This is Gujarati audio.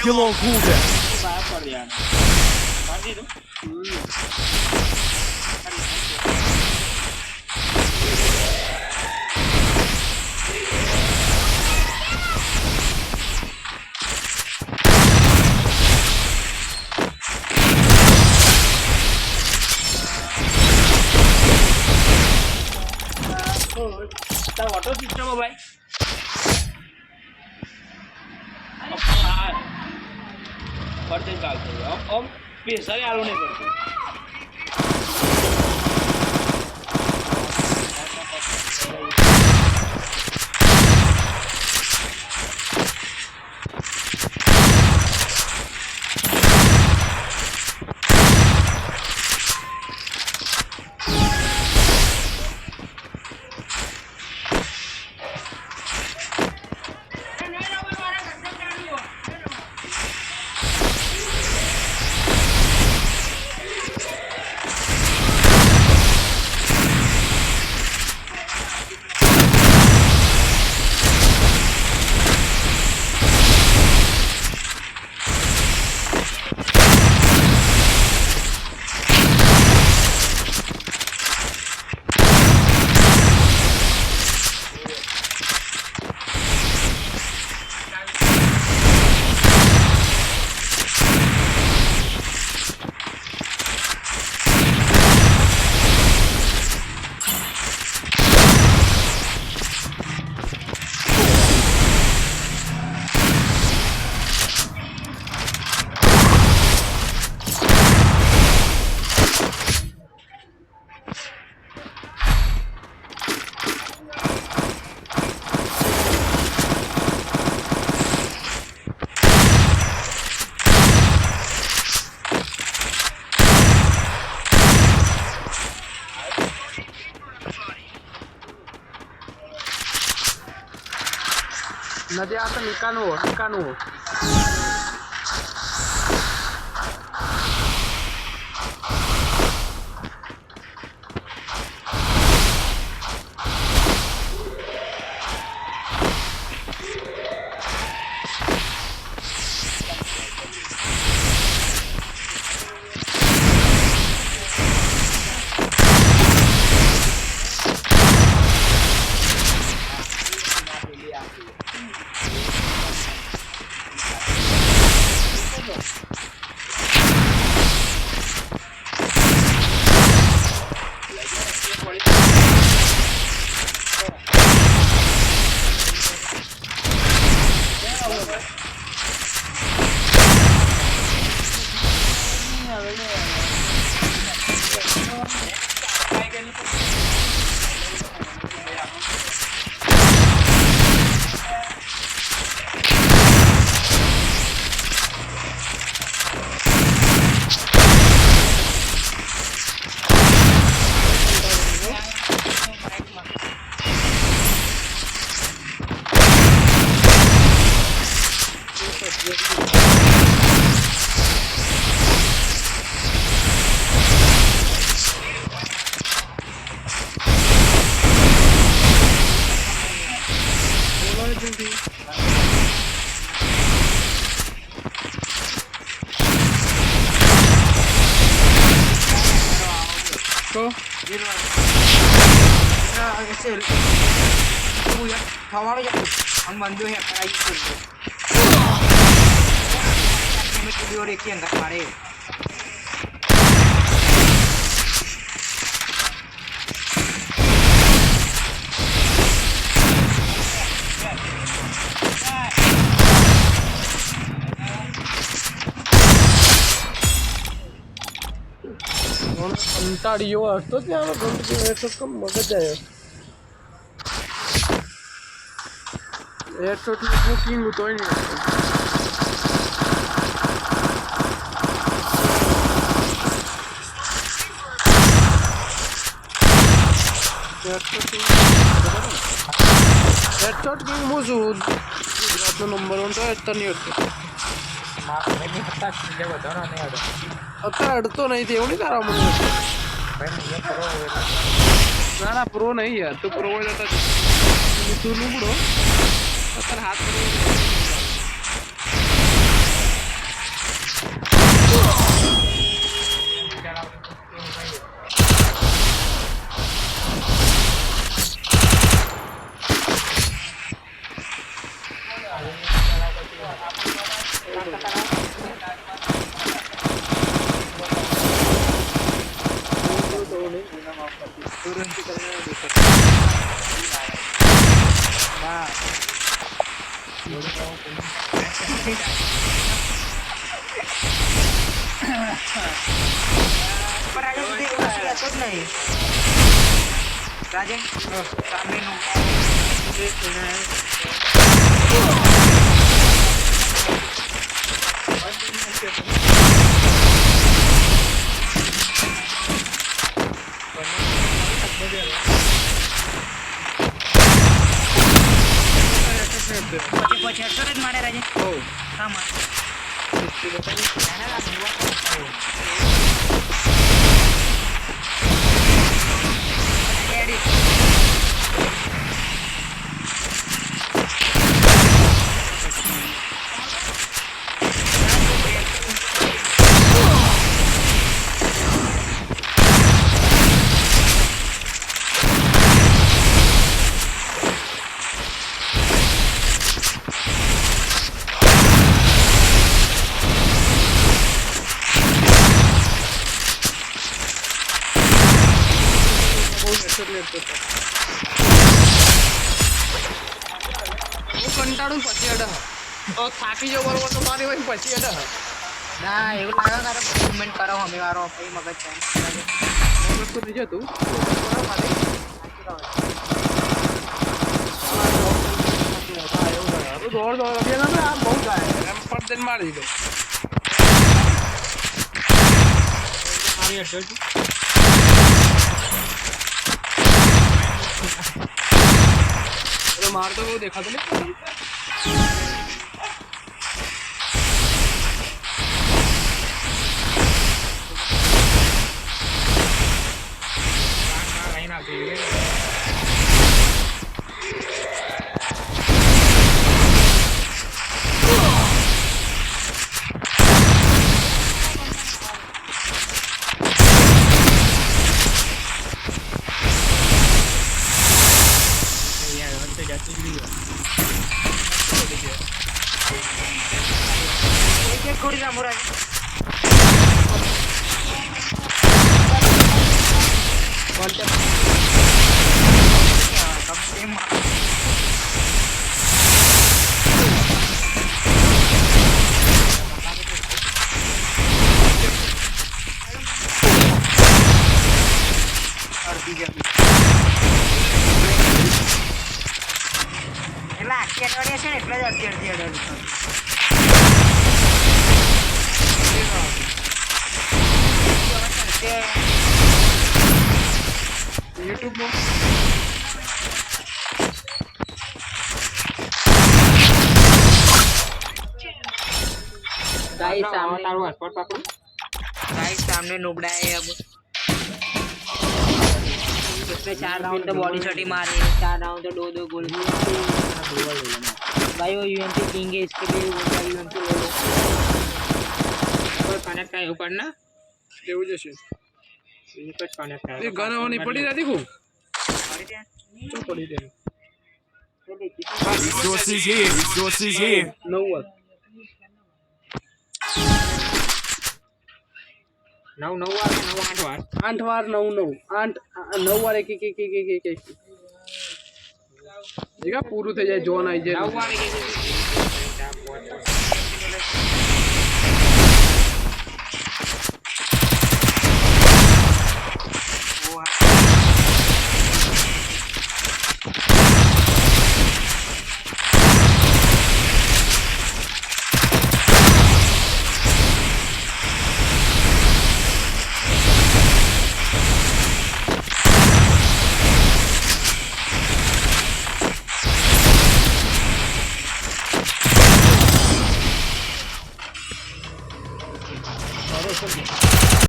Kill on cooldown. बाहर पड़ गया मार दी तू તારો ઓટો સિસ્ટમ હો ભાઈ પડતે ચાલતો આમ પેસરે આલો નહીં પડતો Nanti akan ikan. Thawang ya, ang bando ya para ikut. Kami video rekian tak mare. અંટાડીઓ હતો ત્યાં ગમતી તો કમ મગજ આવ્યો એરશોટ ની બુકિંગ તો નહીં એરશોટ કિંગ મુઝુ ગુજરાતનો નંબર 1 તો એટલો નહીં હતો મેં હતા કે વધારો નહીં હતો અત્યારે અડતો નહીં તે એવું નહીં તારા મને ના ના પ્રો નહીં યાર તું પ્રો હોય તો તું નુબડો અત્યારે હાથ पर राजा तुझे उसी का सब नहीं राजा सामने नो પછી હેડશોટ જ મારે રાજા હા મારે કંટાળું પછી અડે થાકી જાવ બરોબર તો મારી હોય પછી અડે ના એવું લાગે તારે મૂવમેન્ટ કરો અમે વારો પછી મગજ છે મગજ તો નહીં જતું દોડ દોડ અભિયાન આ બહુ જાય એમ પર દઈને મારી દીધો માર તો દેખાતો નહીં Corri la muralla. Relax, ya no voy a hacer el player, YouTube में गाइस सामने नुबड़ा है अब इसमें 4 राउंड तो बॉडी शॉट ही मारे 4 राउंड तो दो गोल भाई वो यूएमपी किंग है इसके लिए वो यूएमपी ले लो કોઈ કનેક્ટ થાય ઉપર ના એવું જશે એક જ કનેક્ટ થાય એ ગણવાની પડી રહી ખૂબ શું પડી રહી Resources here. Resources here. 90 9 9 વાર 9 8 વાર 8 વાર 9 9 વાર એક પૂરું થઈ જાય જોન આવી જાય 9 વાર